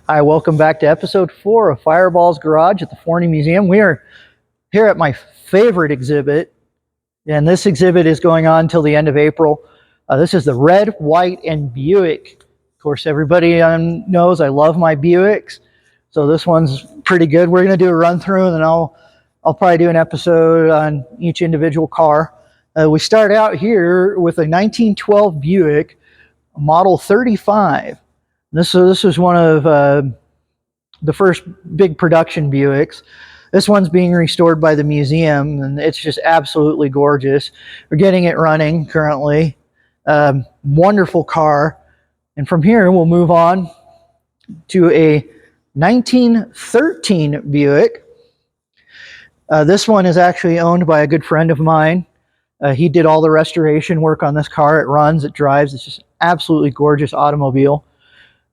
Hi, welcome back to episode 4 of Fireball's Garage at the Forney Museum. We are here at my favorite exhibit, and this exhibit is going on until the end of April. This is the Red, White, and Buick. Of course, everybody knows I love my Buicks, so this one's pretty good. We're going to do a run through, and then I'll probably do an episode on each individual car. We start out here with a 1912 Buick, model 35. This is one of the first big production Buicks. This one's being restored by the museum, and it's just absolutely gorgeous. We're getting it running currently. Wonderful car. And from here, we'll move on to a 1913 Buick. This one is actually owned by a good friend of mine. He did all the restoration work on this car. It runs, it drives. It's just an absolutely gorgeous automobile.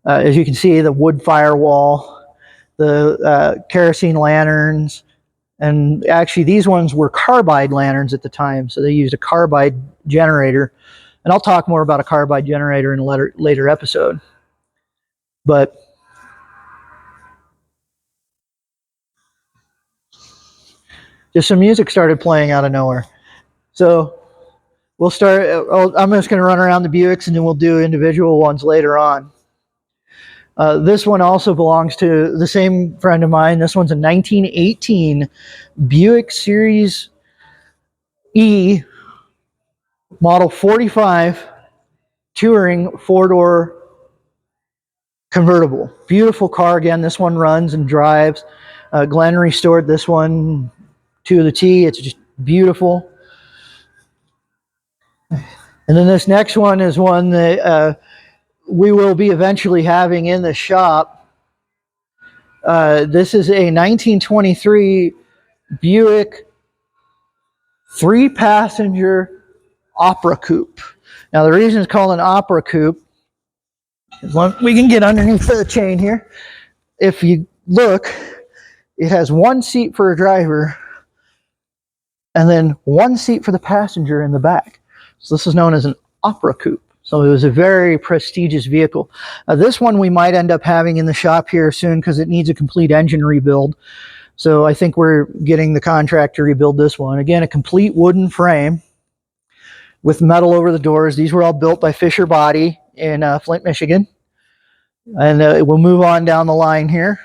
As you can see, the wood firewall, the kerosene lanterns, and actually these ones were carbide lanterns at the time, so they used a carbide generator. And I'll talk more about a carbide generator in a later episode. But just some music started playing out of nowhere. So we'll start, I'm just going to run around the Buicks and then we'll do individual ones later on. This one also belongs to the same friend of mine. This one's a 1918 Buick Series E, model 45, touring four-door convertible. Beautiful car. Again, this one runs and drives. Glenn restored this one to the T. It's just beautiful. And then this next one is one that we will be eventually having in the shop. This is a 1923 Buick 3-passenger Opera Coupe. Now the reason it's called an Opera Coupe is we can get underneath the chain here. If you look, it has one seat for a driver and then one seat for the passenger in the back. So this is known as an Opera Coupe. So it was a very prestigious vehicle. This one we might end up having in the shop here soon because it needs a complete engine rebuild. So I think we're getting the contract to rebuild this one. Again, a complete wooden frame with metal over the doors. These were all built by Fisher Body in Flint, Michigan. And we'll move on down the line here.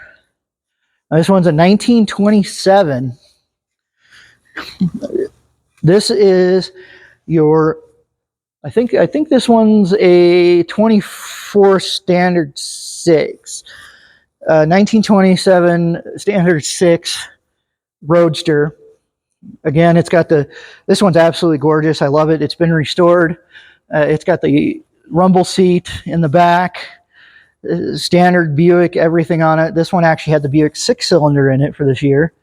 This one's a 1927. This is your... I think this one's a 24 Standard 6. 1927 Standard 6 Roadster. Again, it's got this one's absolutely gorgeous. I love it. It's been restored. It's got the rumble seat in the back. Standard Buick, everything on it. This one actually had the Buick 6-cylinder in it for this year.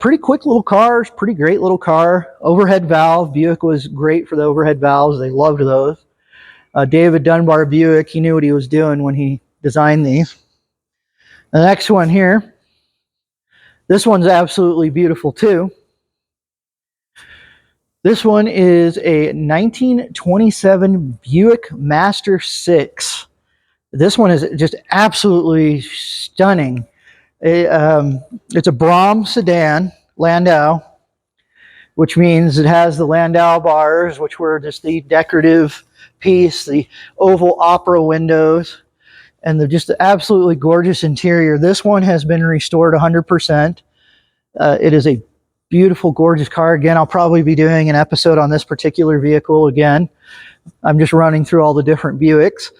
Pretty quick little cars, pretty great little car. Overhead valve. Buick was great for the overhead valves. They loved those. David Dunbar Buick, he knew what he was doing when he designed these. The next one here. This one's absolutely beautiful too. This one is a 1927 Buick Master 6. This one is just absolutely stunning. It's a Brougham sedan, Landau, which means it has the Landau bars, which were just the decorative piece, the oval opera windows, and the just absolutely gorgeous interior. This one has been restored 100%. It is a beautiful, gorgeous car. Again, I'll probably be doing an episode on this particular vehicle again. I'm just running through all the different Buicks.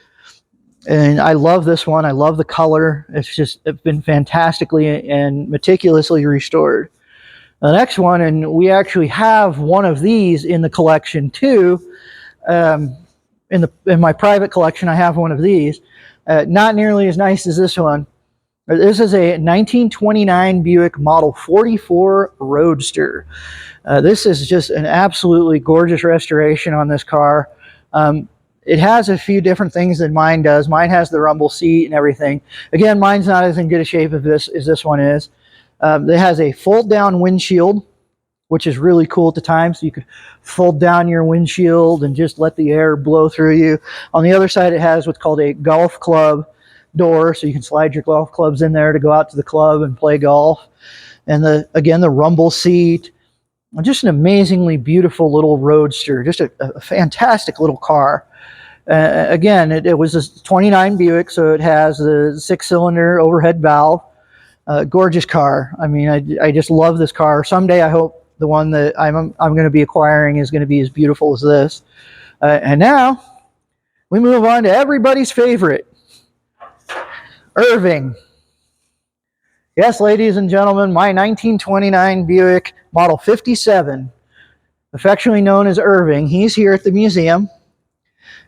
And I love this one. I love the color. It's been fantastically and meticulously restored. The next one, and we actually have one of these in the collection too. In my private collection, I have one of these. Not nearly as nice as this one. This is a 1929 Buick Model 44 Roadster. This is just an absolutely gorgeous restoration on this car. It has a few different things than mine does. Mine has the rumble seat and everything. Again, mine's not as in good a shape as this one is. It has a fold-down windshield, which is really cool at the time. So you could fold down your windshield and just let the air blow through you. On the other side, it has what's called a golf club door, so you can slide your golf clubs in there to go out to the club and play golf. And again, the rumble seat. Just an amazingly beautiful little roadster. Just a fantastic little car. Again, it was a 29 Buick, so it has a 6-cylinder overhead valve. Gorgeous car. I mean, I just love this car. Someday I hope the one that I'm going to be acquiring is going to be as beautiful as this. And now we move on to everybody's favorite, Irving. Yes, ladies and gentlemen, my 1929 Buick Model 57, affectionately known as Irving. He's here at the museum.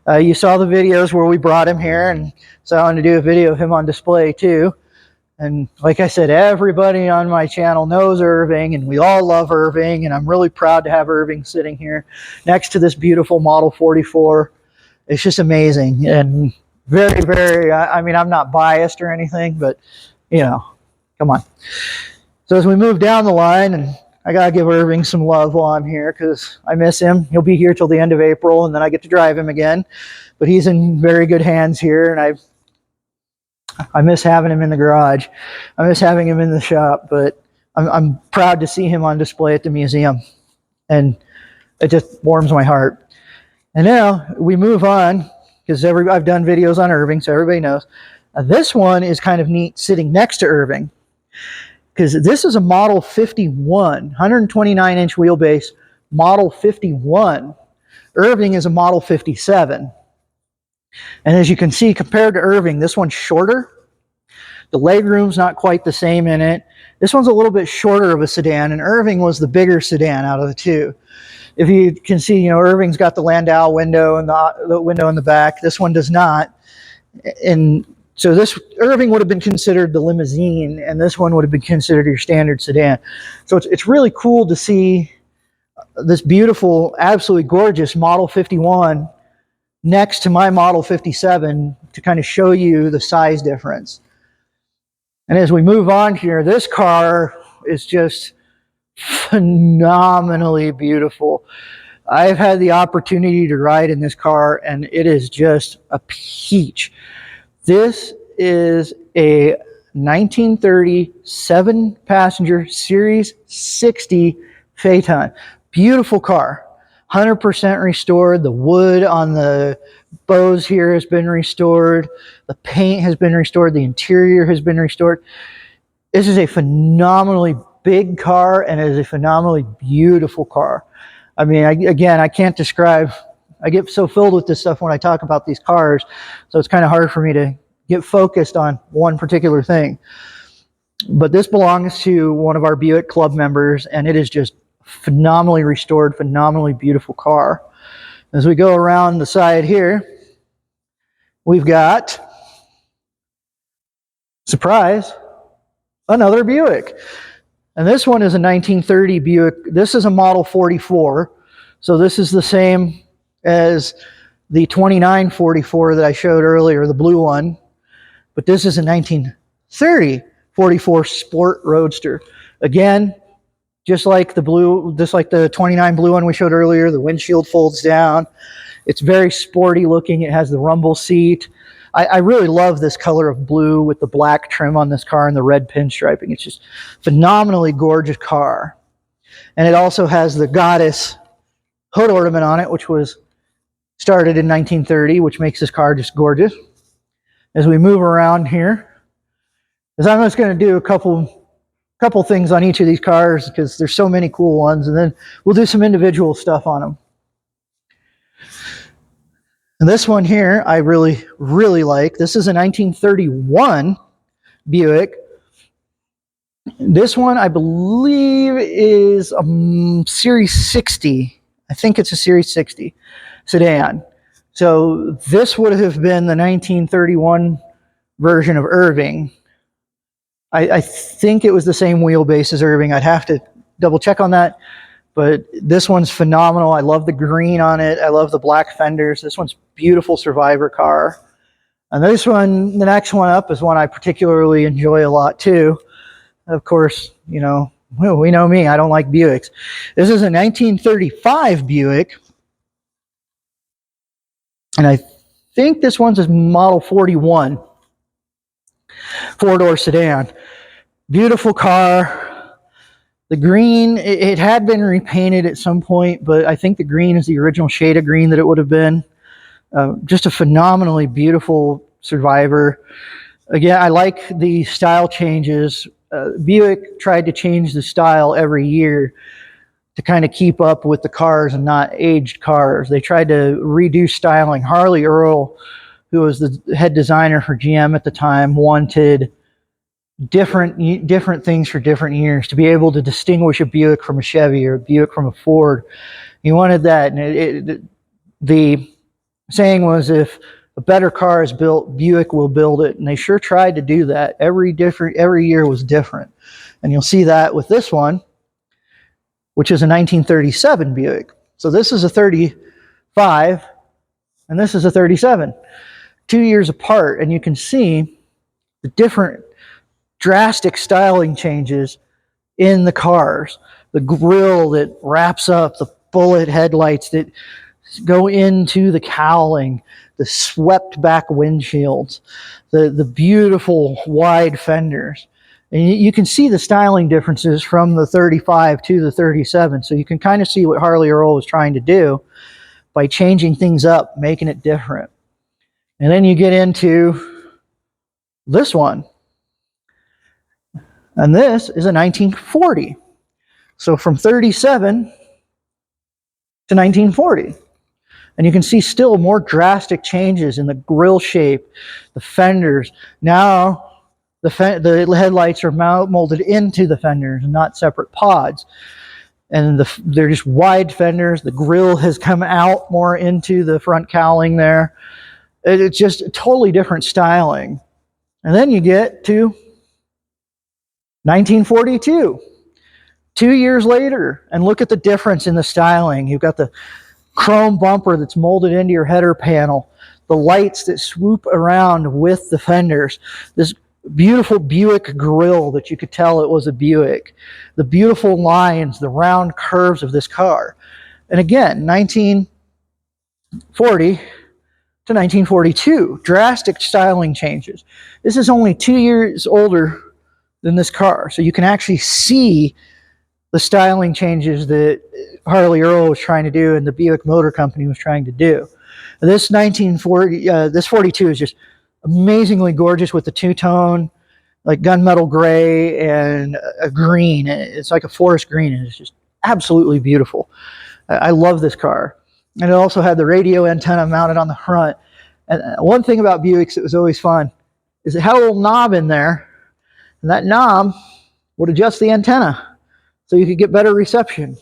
You saw the videos where we brought him here, and so I wanted to do a video of him on display too. And like I said, everybody on my channel knows Irving, and we all love Irving, and I'm really proud to have Irving sitting here next to this beautiful Model 44. It's just amazing, and very, very, I mean, I'm not biased or anything, but, you know, come on. So as we move down the line, and I got to give Irving some love while I'm here because I miss him. He'll be here till the end of April, and then I get to drive him again. But he's in very good hands here, and I miss having him in the garage. I miss having him in the shop, but I'm proud to see him on display at the museum. And it just warms my heart. And now we move on, because I've done videos on Irving, so everybody knows. This one is kind of neat sitting next to Irving, because this is a Model 51, 129-inch wheelbase Model 51. Irving is a Model 57. And as you can see, compared to Irving, this one's shorter. The legroom's not quite the same in it. This one's a little bit shorter of a sedan, and Irving was the bigger sedan out of the two. If you can see, you know, Irving's got the Landau window and the window in the back. This one does not. And so this Irving would have been considered the limousine, and this one would have been considered your standard sedan. So it's really cool to see this beautiful, absolutely gorgeous Model 51 next to my Model 57 to kind of show you the size difference. And as we move on here, this car is just phenomenally beautiful. I've had the opportunity to ride in this car, and it is just a peach. This is a 1930 7-passenger Series 60 Phaeton. Beautiful car. 100% restored. The wood on the bows here has been restored. The paint has been restored. The interior has been restored. This is a phenomenally big car, and it is a phenomenally beautiful car. I mean, again, I can't describe. I get so filled with this stuff when I talk about these cars, so it's kind of hard for me to get focused on one particular thing. But this belongs to one of our Buick Club members, and it is just phenomenally restored, phenomenally beautiful car. As we go around the side here, we've got, surprise, another Buick. And this one is a 1930 Buick. This is a Model 44. So this is the same as the 2944 that I showed earlier, the blue one. But this is a 1930 44 Sport Roadster. Again, just like the 29 blue one we showed earlier, the windshield folds down. It's very sporty looking. It has the rumble seat. I really love this color of blue with the black trim on this car and the red pinstriping. It's just phenomenally gorgeous car. And it also has the Goddess hood ornament on it, which was started in 1930, which makes this car just gorgeous. As we move around here, as I'm just going to do a couple things on each of these cars because there's so many cool ones, and then we'll do some individual stuff on them. And this one here, I really, really like. This is a 1931 Buick. This one, I believe, is a Series 60. I think it's a Series 60 sedan. So this would have been the 1931 version of Irving. I think it was the same wheelbase as Irving. I'd have to double check on that. But this one's phenomenal. I love the green on it. I love the black fenders. This one's beautiful survivor car. And this one, the next one up, is one I particularly enjoy a lot too. Of course, you know, well, we know me. I don't like Buicks. This is a 1935 Buick. And I think this one's a Model 41. four-door sedan. Beautiful car. The green, it had been repainted at some point, but I think the green is the original shade of green that it would have been. Just a phenomenally beautiful Survivor. Again, I like the style changes. Buick tried to change the style every year to kind of keep up with the cars and not aged cars. They tried to redo styling. Harley Earl, who was the head designer for GM at the time, wanted different things for different years to be able to distinguish a Buick from a Chevy or a Buick from a Ford. He wanted that, and the saying was, if a better car is built, Buick will build it. And they sure tried to do that. Every year was different. And you'll see that with this one, which is a 1937 Buick. So this is a 35 and this is a 37. 2 years apart, and you can see the different drastic styling changes in the cars. The grille that wraps up, the bullet headlights that go into the cowling, the swept back windshields, the beautiful wide fenders. And you can see the styling differences from the 35 to the 37. So you can kind of see what Harley Earl was trying to do by changing things up, making it different. And then you get into this one. And this is a 1940. So from 37 to 1940. And you can see still more drastic changes in the grille shape, the fenders. Now the headlights are molded into the fenders and not separate pods. And they're just wide fenders. The grille has come out more into the front cowling there. It's just a totally different styling. And then you get to 1942. 2 years later, and look at the difference in the styling. You've got the chrome bumper that's molded into your header panel, the lights that swoop around with the fenders, this beautiful Buick grille that you could tell it was a Buick, the beautiful lines, the round curves of this car. And again, 1940 to 1942, drastic styling changes. This is only 2 years older than this car, so you can actually see the styling changes that Harley Earl was trying to do and the Buick Motor Company was trying to do. This 42 is just amazingly gorgeous with the two-tone, like gunmetal gray and a green. It's like a forest green, and it's just absolutely beautiful. I love this car. And it also had the radio antenna mounted on the front. And one thing about Buicks that was always fun is it had a little knob in there, and that knob would adjust the antenna so you could get better reception.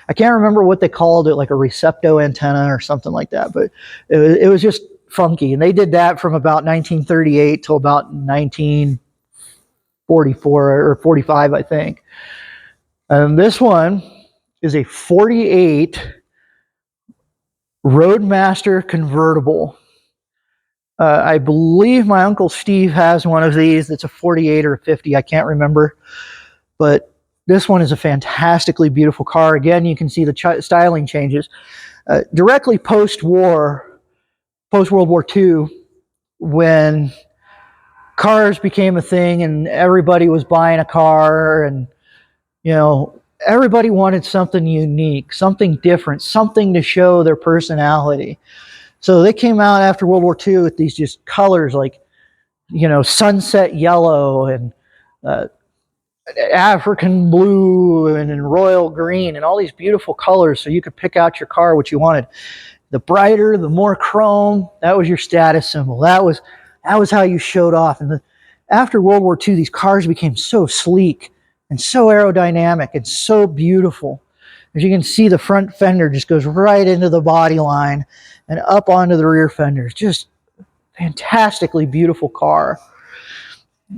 I can't remember what they called it, like a recepto antenna or something like that, but it was just funky. And they did that from about 1938 till about 1944 or 45, I think. And this one is a 48 Roadmaster convertible. I believe my Uncle Steve has one of these. It's a 48 or a 50. I can't remember. But this one is a fantastically beautiful car. Again, you can see the styling changes. Directly post-World War II, when cars became a thing and everybody was buying a car, and everybody wanted something unique, something different, something to show their personality. So they came out after World War II with these just colors like, sunset yellow and African blue and royal green and all these beautiful colors, so you could pick out your car what you wanted. The brighter, the more chrome, that was your status symbol. That was how you showed off. And after World War II, these cars became so sleek and so aerodynamic and so beautiful. As you can see, the front fender just goes right into the body line and up onto the rear fenders. Just fantastically beautiful car.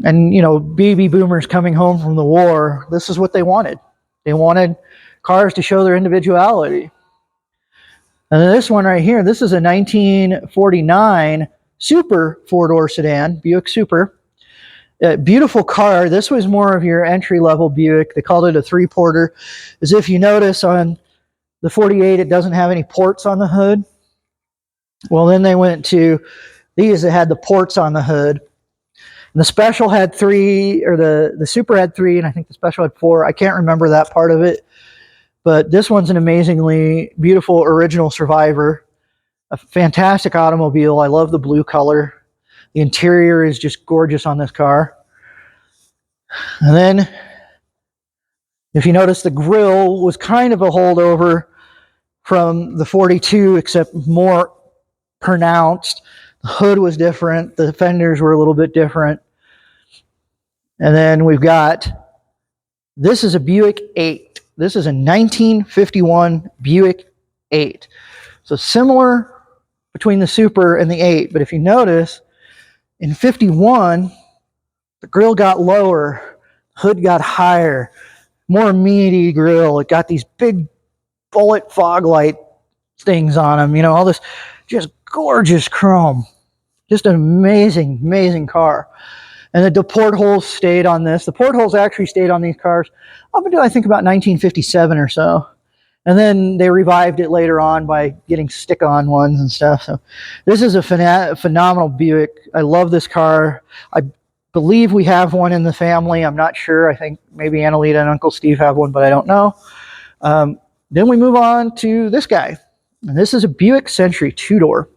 And, baby boomers coming home from the war, this is what they wanted. They wanted cars to show their individuality. And then this one right here, this is a 1949 Super four-door sedan, Buick Super. Beautiful car. This was more of your entry-level Buick. They called it a three-porter. As if you notice on the 48, it doesn't have any ports on the hood. Well, then they went to these that had the ports on the hood. And the special had 3, or the Super had 3, and I think the special had 4. I can't remember that part of it. But this one's an amazingly beautiful original Survivor. A fantastic automobile. I love the blue color. The interior is just gorgeous on this car. And then, if you notice, the grille was kind of a holdover from the 42, except more pronounced. The hood was different. The fenders were a little bit different. And then we've got, this is a Buick 8. This is a 1951 Buick 8. So similar between the Super and the 8. But if you notice, in 51, the grille got lower, hood got higher, more meaty grille. It got these big bullet fog light things on them. You know, all this just gorgeous chrome. Just an amazing, amazing car. And the portholes stayed on this. The portholes actually stayed on these cars up until I think about 1957 or so. And then they revived it later on by getting stick-on ones and stuff. So this is a phenomenal Buick. I love this car. I believe we have one in the family. I'm not sure. I think maybe Annalita and Uncle Steve have one, but I don't know. Then we move on to this guy. And this is a Buick Century 2-door.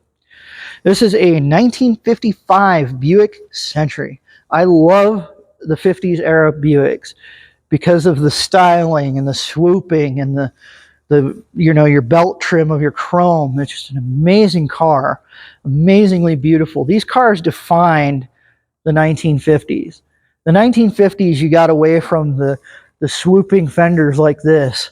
This is a 1955 Buick Century. I love the 50s era Buicks because of the styling and the swooping and the you know, your belt trim of your chrome. It's just an amazing car, amazingly beautiful. These cars defined the 1950s. The 1950s, you got away from the swooping fenders like this,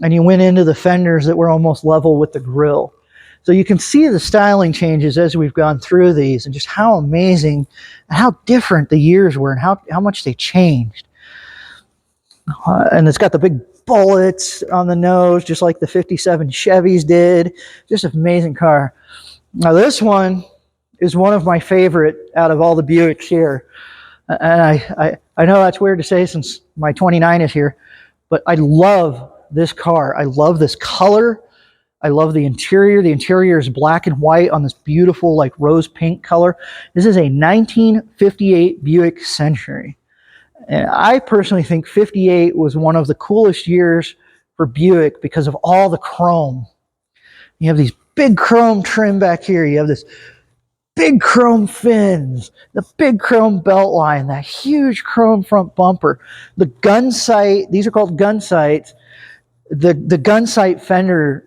and you went into the fenders that were almost level with the grille. So you can see the styling changes as we've gone through these, and just how amazing and how different the years were and how much they changed. And it's got the big bullets on the nose, just like the 57 Chevys did. Just an amazing car. Now this one is one of my favorite out of all the Buicks here. And I know that's weird to say since my 29 is here, but I love this car. I love this color. I love the interior. The interior is black and white on this beautiful like rose pink color. This is a 1958 Buick Century. And I personally think 58 was one of the coolest years for Buick because of all the chrome. You have these big chrome trim back here. You have this big chrome fins, the big chrome belt line, that huge chrome front bumper, the gun sight. These are called gun sights. The gun sight fender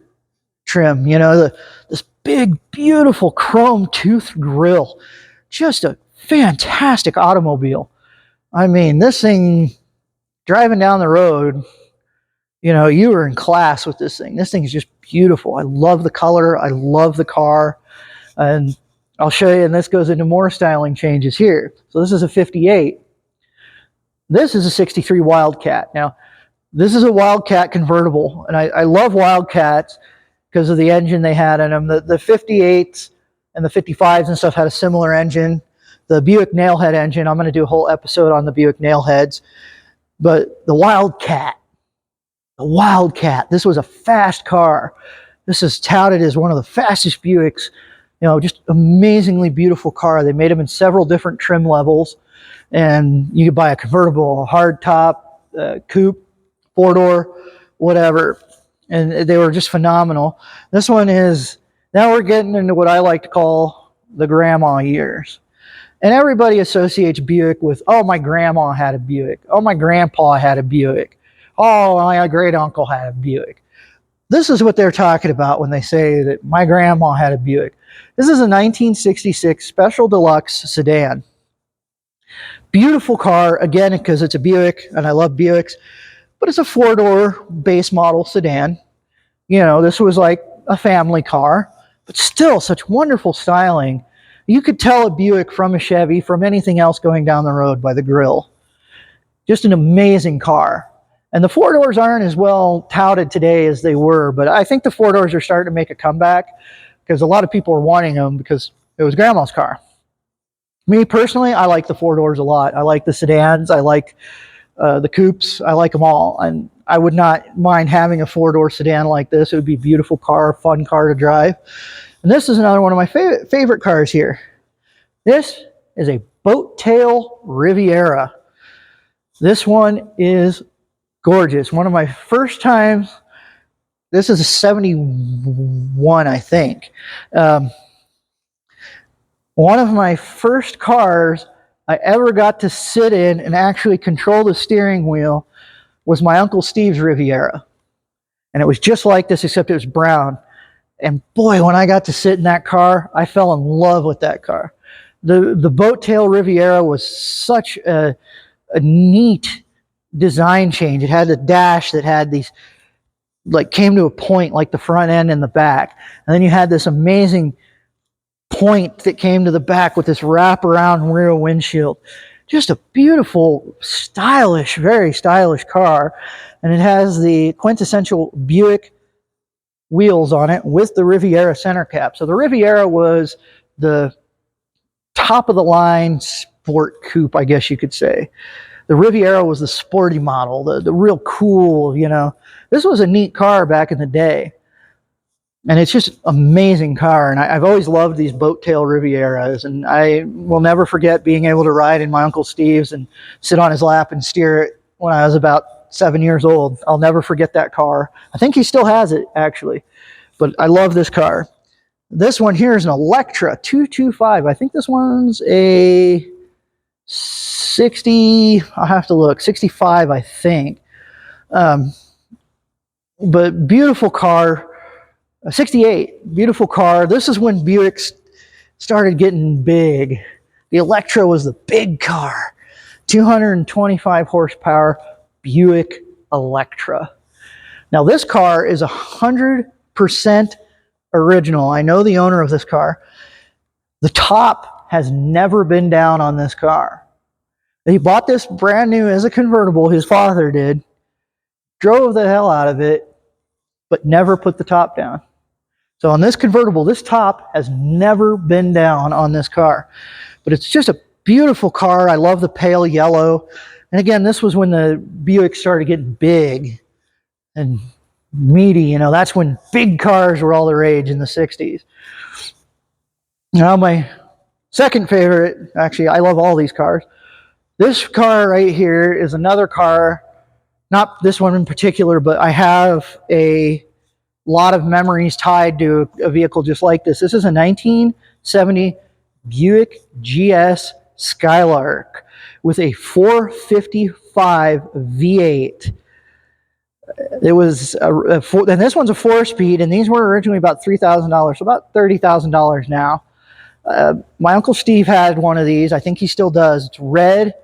trim, you know, this big, beautiful chrome toothed grille. Just a fantastic automobile. I mean, this thing, driving down the road, you know, you were in class with this thing. This thing is just beautiful. I love the color. I love the car. And I'll show you, and this goes into more styling changes here. So this is a 58. This is a 63 Wildcat. Now, this is a Wildcat convertible, and I love Wildcats because of the engine they had in them. The 58s and the 55s and stuff had a similar engine. The Buick Nailhead engine, I'm going to do a whole episode on the Buick Nailheads. But the Wildcat, this was a fast car. This is touted as one of the fastest Buicks. You know, just amazingly beautiful car. They made them in several different trim levels. And you could buy a convertible, a hard top, coupe, 4-door, whatever. And they were just phenomenal. This one is, now we're getting into what I like to call the grandma years. And everybody associates Buick with, oh, my grandma had a Buick. Oh, my grandpa had a Buick. Oh, my great uncle had a Buick. This is what they're talking about when they say that my grandma had a Buick. This is a 1966 Special Deluxe sedan. Beautiful car, again, because it's a Buick, and I love Buicks. But it's a 4-door base model sedan. You know, this was like a family car, but still such wonderful styling. You could tell a Buick from a Chevy from anything else going down the road by the grille. Just an amazing car. And the 4-doors aren't as well touted today as they were, but I think the 4-doors are starting to make a comeback because a lot of people are wanting them because it was grandma's car. Me personally, I like the 4-doors a lot. I like the sedans. I like the coupes. I like them all. And I would not mind having a 4-door sedan like this. It would be a beautiful car, fun car to drive. And this is another one of my favorite cars here. This is a Boat Tail Riviera. This one is gorgeous. One of my first times, this is a 71, I think. One of my first cars I ever got to sit in and actually control the steering wheel was my Uncle Steve's Riviera. And it was just like this, except it was brown. And boy, when I got to sit in that car, I fell in love with that car. The Boat Tail Riviera was such a neat design change. It had a dash that had these, like, came to a point like the front end and the back. And then you had this amazing point that came to the back with this wraparound rear windshield. Just a beautiful, stylish, very stylish car. And it has the quintessential Buick wheels on it with the Riviera center cap. So the Riviera was the top of the line sport coupe, I guess you could say. The Riviera was the sporty model, the real cool, you know. This was a neat car back in the day. And it's just an amazing car. And I've always loved these Boat Tail Rivieras. And I will never forget being able to ride in my Uncle Steve's and sit on his lap and steer it when I was about 7 years old. I'll never forget that car. I think he still has it, actually. But I love this car. This one here is an Electra 225. I think this one's a 60, I'll have to look, 65, I think. But beautiful car. 68, beautiful car. This is when Buicks started getting big. The Electra was the big car. 225 horsepower Buick Electra. Now this car is 100% original. I know the owner of this car. The top has never been down on this car. He bought this brand new as a convertible, his father did, drove the hell out of it, but never put the top down. So on this convertible, this top has never been down on this car. But it's just a beautiful car. I love the pale yellow. And again, this was when the Buick started getting big and meaty. You know, that's when big cars were all the rage in the 60s. Now my second favorite, actually, I love all these cars. This car right here is another car, not this one in particular, but I have a lot of memories tied to a vehicle just like this. This is a 1970 Buick GS Skylark with a 455 V8. It was and this one's a 4-speed, and these were originally about $3,000, so about $30,000 now. My Uncle Steve had one of these. I think he still does. It's red.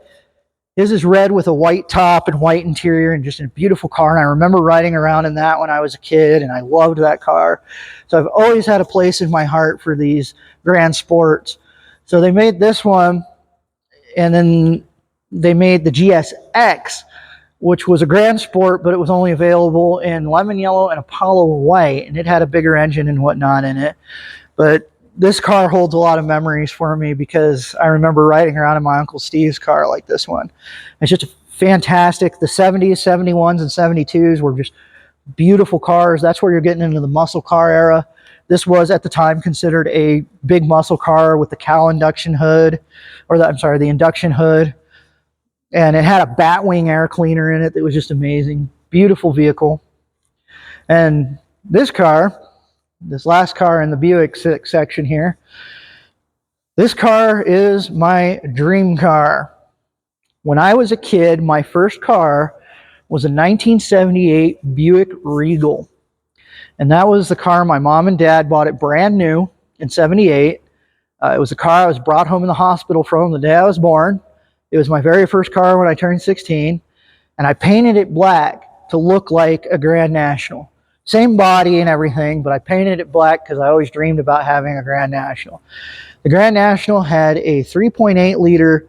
His is red with a white top and white interior and just a beautiful car. And I remember riding around in that when I was a kid, and I loved that car. So I've always had a place in my heart for these grand sports. So they made this one, and then they made the GSX, which was a grand sport, but it was only available in lemon yellow and Apollo white, and it had a bigger engine and whatnot in it. But this car holds a lot of memories for me because I remember riding around in my Uncle Steve's car like this one. It's just fantastic. The 70s, 71s, and 72s were just beautiful cars. That's where you're getting into the muscle car era. This was at the time considered a big muscle car with the cowl induction hood, or the induction hood. And it had a Batwing air cleaner in it that was just amazing. Beautiful vehicle. And this car, this last car in the Buick section here, this car is my dream car. When I was a kid, my first car was a 1978 Buick Regal. And that was the car my mom and dad bought it brand new in 78. It was the car I was brought home in the hospital from the day I was born. It was my very first car when I turned 16. And I painted it black to look like a Grand National. Same body and everything, but I painted it black because I always dreamed about having a Grand National. The Grand National had a 3.8 liter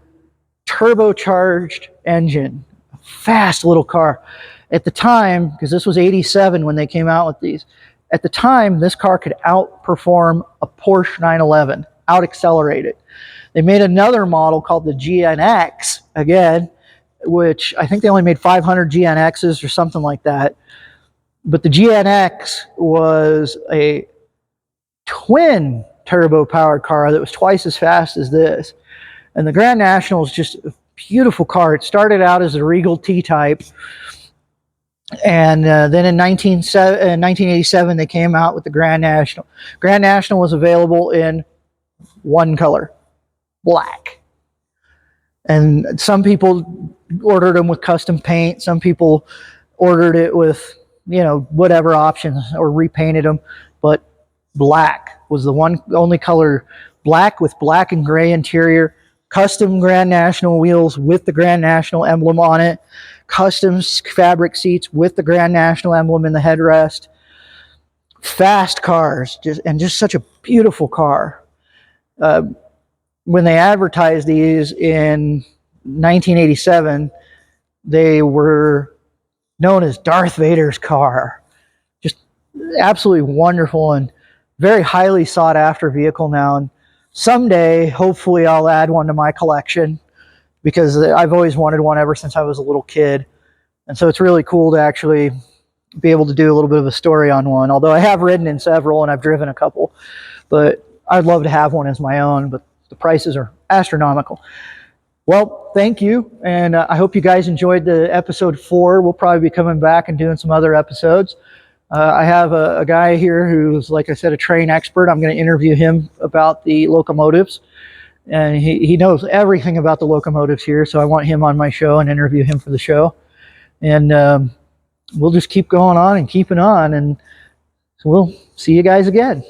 turbocharged engine. A fast little car. At the time, because this was 87 when they came out with these, at the time, this car could outperform a Porsche 911, out-accelerate it. They made another model called the GNX, again, which I think they only made 500 GNXs or something like that. But the GNX was a twin turbo-powered car that was twice as fast as this. And the Grand National is just a beautiful car. It started out as a Regal T-Type, and then in 1987 they came out with the Grand National. Grand National was available in one color, black. And some people ordered them with custom paint. Some people ordered it with, you know, whatever options, or repainted them. But black was the only color. Black with black and gray interior. Custom Grand National wheels with the Grand National emblem on it. Custom fabric seats with the Grand National emblem in the headrest. Fast cars, just such a beautiful car. When they advertised these in 1987, they were known as Darth Vader's car. Just absolutely wonderful and very highly sought after vehicle now. And someday, hopefully, I'll add one to my collection, because I've always wanted one ever since I was a little kid. And so it's really cool to actually be able to do a little bit of a story on one. Although I have ridden in several and I've driven a couple, but I'd love to have one as my own, but the prices are astronomical. Well, thank you, and I hope you guys enjoyed the episode 4. We'll probably be coming back and doing some other episodes. I have a guy here who's, like I said, a train expert. I'm going to interview him about the locomotives, and he knows everything about the locomotives here, so I want him on my show and interview him for the show. And we'll just keep going on and keeping on, and so we'll see you guys again.